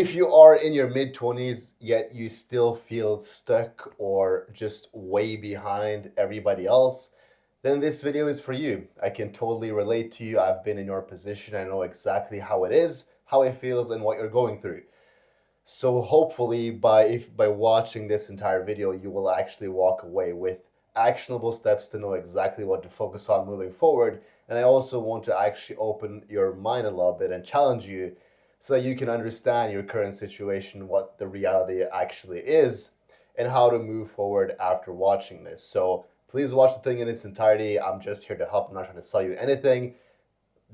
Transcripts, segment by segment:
If you are in your mid 20s, yet you still feel stuck or just way behind everybody else, then this video is for you. I can totally relate to you. I've been in your position. I know exactly how it is, how it feels, and what you're going through. So hopefully by watching this entire video, you will actually walk away with actionable steps to know exactly what to focus on moving forward. And I also want to actually open your mind a little bit and challenge you so that you can understand your current situation, what the reality actually is, and how to move forward after watching this. So please watch the thing in its entirety. I'm just here to help. I'm not trying to sell you anything.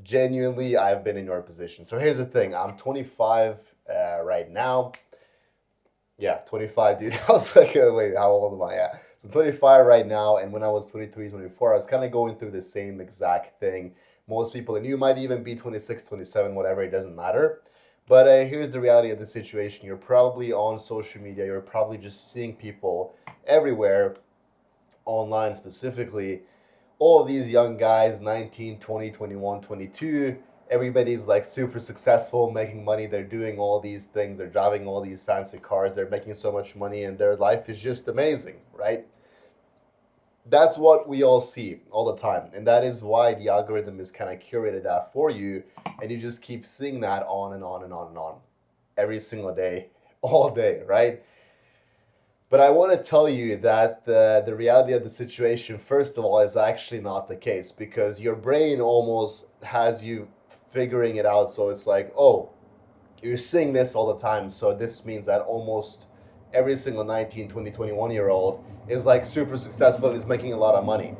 Genuinely, I've been in your position. So here's the thing. I'm 25 right now. Yeah, 25, dude. I was like, wait, how old am I? Yeah. So 25 right now. And when I was 23, 24, I was kind of going through the same exact thing. Most people, and you might even be 26, 27, whatever, it doesn't matter. But here's the reality of the situation. You're probably on social media. You're probably just seeing people everywhere, online specifically, all of these young guys, 19, 20, 21, 22, everybody's like super successful, making money. They're doing all these things. They're driving all these fancy cars. They're making so much money and their life is just amazing, right? That's what we all see all the time. And that is why the algorithm is kind of curated that for you. And you just keep seeing that on and on and on and on every single day, all day, right? But I want to tell you that the reality of the situation, first of all, is actually not the case because your brain almost has you figuring it out. So it's like, oh, you're seeing this all the time. So this means that almost every single 19, 20, 21 year old is like super successful and is making a lot of money.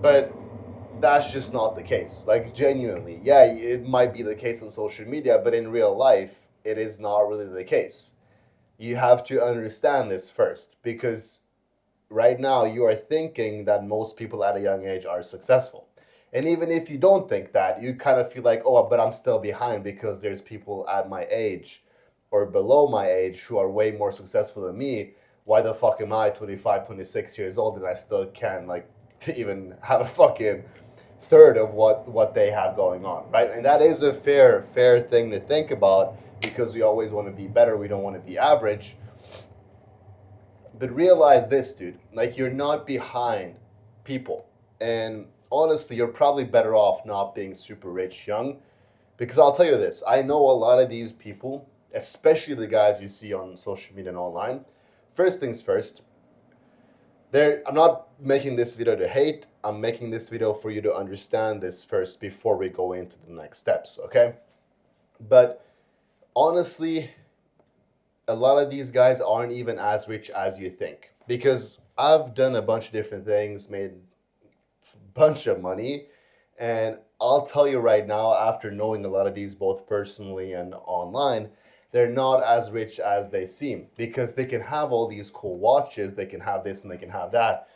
But that's just not the case. Like, genuinely, yeah, it might be the case on social media, but in real life, it is not really the case. You have to understand this first because right now you are thinking that most people at a young age are successful. And even if you don't think that, you kind of feel like, oh, but I'm still behind because there's people at my age or below my age who are way more successful than me. Why the fuck am I 25, 26 years old and I still can't like to even have a fucking third of what they have going on, right? And that is a fair thing to think about because we always want to be better. We don't want to be average. But realize this, dude. Like, you're not behind people. And honestly, you're probably better off not being super rich young. Because I'll tell you this, I know a lot of these people, especially the guys you see on social media and online. First things first, I'm not making this video to hate. I'm making this video for you to understand this first before we go into the next steps, okay? But honestly, a lot of these guys aren't even as rich as you think because I've done a bunch of different things, made a bunch of money, and I'll tell you right now, after knowing a lot of these both personally and online, they're not as rich as they seem because they can have all these cool watches, they can have this and they can have that,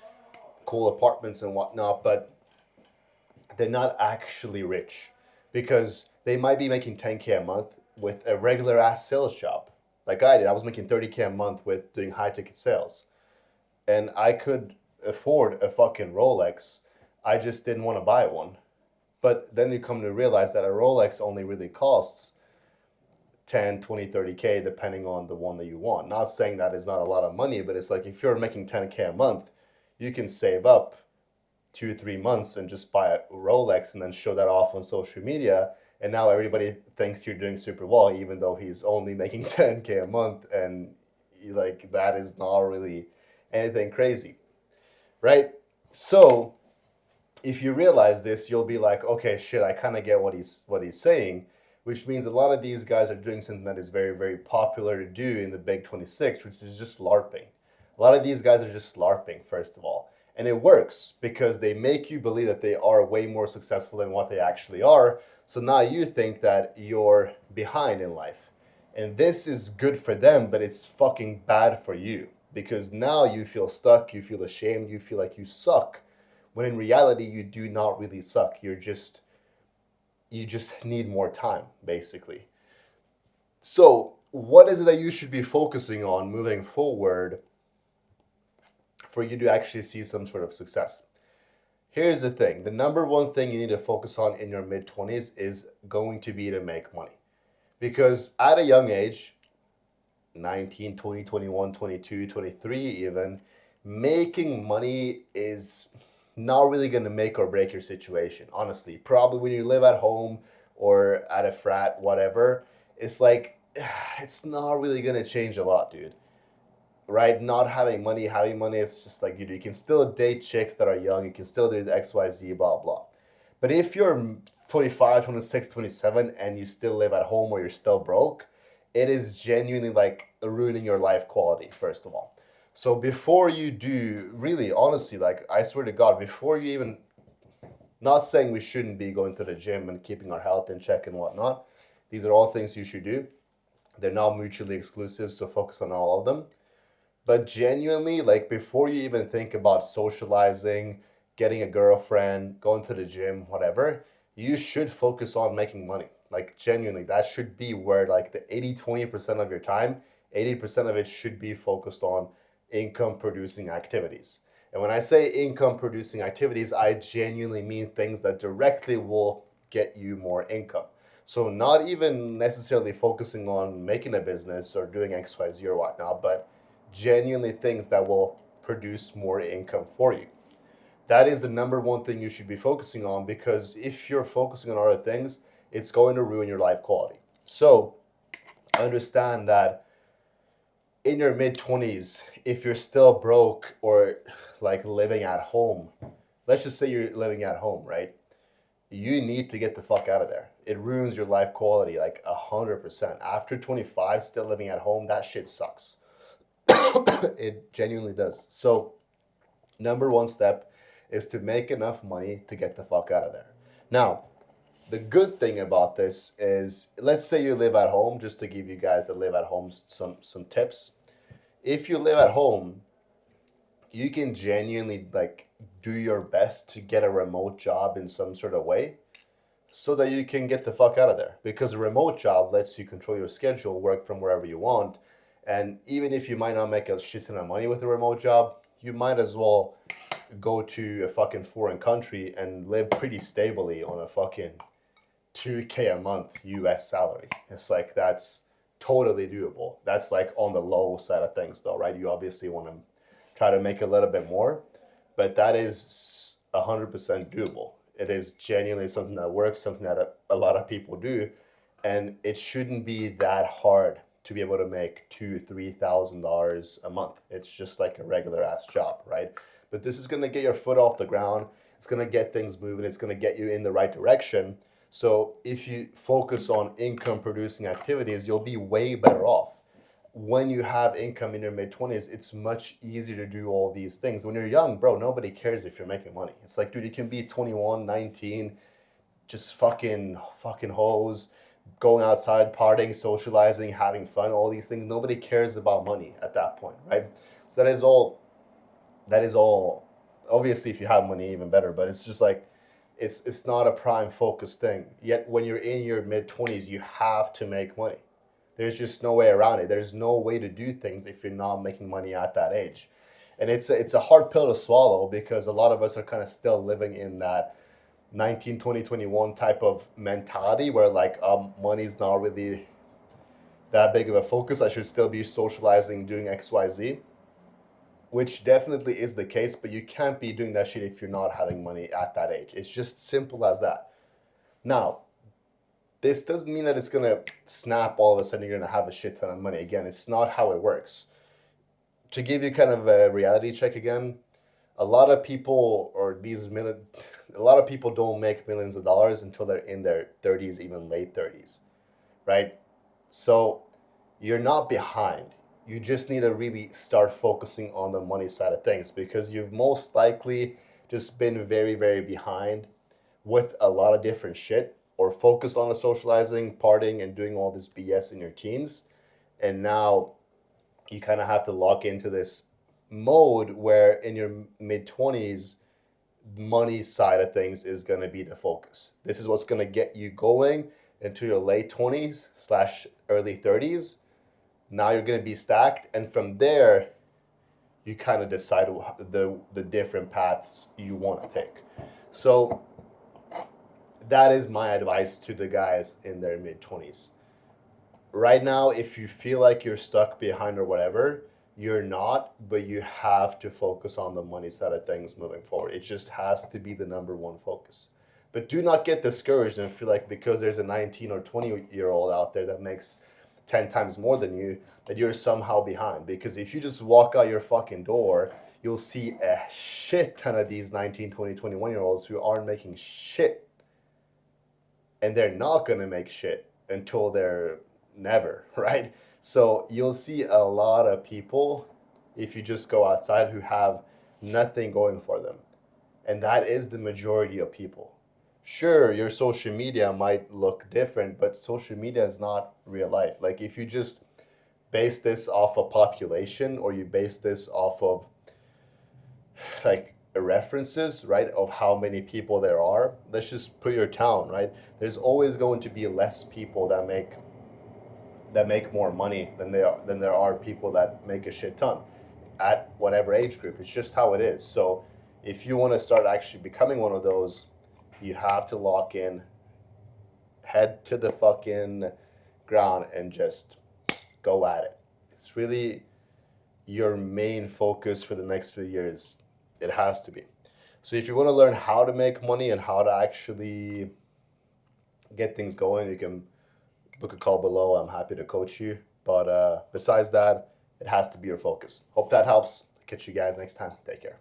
cool apartments and whatnot, but they're not actually rich because they might be making 10K a month with a regular ass sales job. Like I did. I was making 30K a month with doing high ticket sales. And I could afford a fucking Rolex. I just didn't want to buy one. But then you come to realize that a Rolex only really costs 10, 20, 30K depending on the one that you want. Not saying that is not a lot of money, but it's like if you're making 10K a month, you can save up 2 3 months and just buy a Rolex and then show that off on social media. And now everybody thinks you're doing super well, even though he's only making 10K a month. And like, that is not really anything crazy, right? So if you realize this, you'll be like, okay, shit, I kind of get what he's saying, which means a lot of these guys are doing something that is very, very popular to do in the Big 26, which is just LARPing. A lot of these guys are just LARPing, first of all. And it works because they make you believe that they are way more successful than what they actually are. So now you think that you're behind in life. And this is good for them, but it's fucking bad for you because now you feel stuck, you feel ashamed, you feel like you suck. When in reality, you do not really suck. You just need more time, basically. So, what is it that you should be focusing on moving forward for you to actually see some sort of success? Here's the thing. The number one thing you need to focus on in your mid 20s is going to be to make money. Because at a young age, 19, 20, 21, 22, 23, even, making money is not really going to make or break your situation, honestly. Probably when you live at home or at a frat, whatever, it's like, it's not really going to change a lot, dude. Right? Not having money, it's just like you do. You can still date chicks that are young, you can still do the XYZ, blah, blah. But if you're 25, 26, 27, and you still live at home or you're still broke, it is genuinely like ruining your life quality, first of all. So before you do, really, honestly, like I swear to God, before you even, not saying we shouldn't be going to the gym and keeping our health in check and whatnot. These are all things you should do. They're not mutually exclusive, so focus on all of them. But genuinely, like before you even think about socializing, getting a girlfriend, going to the gym, whatever, you should focus on making money. Like genuinely, that should be where like the 80-20% of your time, 80% of it should be focused on income producing activities. And when I say income producing activities, I genuinely mean things that directly will get you more income. So not even necessarily focusing on making a business or doing XYZ or whatnot, but genuinely things that will produce more income for you. That is the number one thing you should be focusing on, because if you're focusing on other things, it's going to ruin your life quality. So understand that in your mid 20s, if you're still broke or like living at home, let's just say you're living at home, right? You need to get the fuck out of there. It ruins your life quality like 100%. After 25, still living at home, that shit sucks. It genuinely does. So, number one step is to make enough money to get the fuck out of there. Now, the good thing about this is, let's say you live at home, just to give you guys that live at home some tips. If you live at home, you can genuinely like do your best to get a remote job in some sort of way so that you can get the fuck out of there. Because a remote job lets you control your schedule, work from wherever you want. And even if you might not make a shit ton of money with a remote job, you might as well go to a fucking foreign country and live pretty stably on a fucking 2K a month US salary. It's like that's totally doable. That's like on the low side of things though, right? You obviously want to try to make a little bit more, but that is 100% doable. It is genuinely something that works, something that a lot of people do, and it shouldn't be that hard to be able to make $2,000-3,000 a month. It's just like a regular ass job, right? But this is gonna get your foot off the ground. It's gonna get things moving. It's gonna get you in the right direction. So if you focus on income producing activities, you'll be way better off. When you have income in your mid 20s, it's much easier to do all these things. When you're young, bro, nobody cares if you're making money. It's like, dude, you can be 21, 19, just fucking hoes, going outside, partying, socializing, having fun, all these things. Nobody cares about money at that point, right? So that is all obviously if you have money even better, but it's just like it's not a prime focus thing. Yet when you're in your mid 20s, you have to make money. There's just no way around it. There's no way to do things if you're not making money at that age. And it's a hard pill to swallow because a lot of us are kind of still living in that 19, 20, 21 type of mentality where like money's not really that big of a focus. I should still be socializing, doing XYZ, which definitely is the case, but you can't be doing that shit if you're not having money at that age. It's just simple as that. Now, this doesn't mean that it's gonna snap all of a sudden you're gonna have a shit ton of money. Again, it's not how it works. To give you kind of a reality check again, a lot of people or these million, a lot of people don't make millions of dollars until they're in their 30s, even late 30s, right? So you're not behind. You just need to really start focusing on the money side of things because you've most likely just been very, very behind with a lot of different shit or focused on the socializing, partying, and doing all this BS in your teens. And now you kind of have to lock into this mode where in your mid 20s, money side of things is going to be the focus. This is what's going to get you going into your late 20s slash early 30s. Now you're going to be stacked, and from there you kind of decide the different paths you want to take. So that is my advice to the guys in their mid 20s. right now, if you feel like you're stuck behind or whatever, you're not, but you have to focus on the money side of things moving forward. It just has to be the number one focus. But do not get discouraged and feel like because there's a 19 or 20-year-old out there that makes 10 times more than you, that you're somehow behind. Because if you just walk out your fucking door, you'll see a shit ton of these 19, 20, 21-year-olds who aren't making shit. And they're not going to make shit until they're never, right? So you'll see a lot of people, if you just go outside, who have nothing going for them. And that is the majority of people. Sure, your social media might look different, but social media is not real life. Like if you just base this off of population, or you base this off of like references, right, of how many people there are, let's just put your town, right? There's always going to be less people that make more money than there are people that make a shit ton at whatever age group. It's just how it is. So if you want to start actually becoming one of those, you have to lock in, head to the fucking ground, and just go at it. It's really your main focus for the next few years. It has to be. So if you want to learn how to make money and how to actually get things going, you can book a call below. I'm happy to coach you. But besides that, it has to be your focus. Hope that helps. Catch you guys next time. Take care.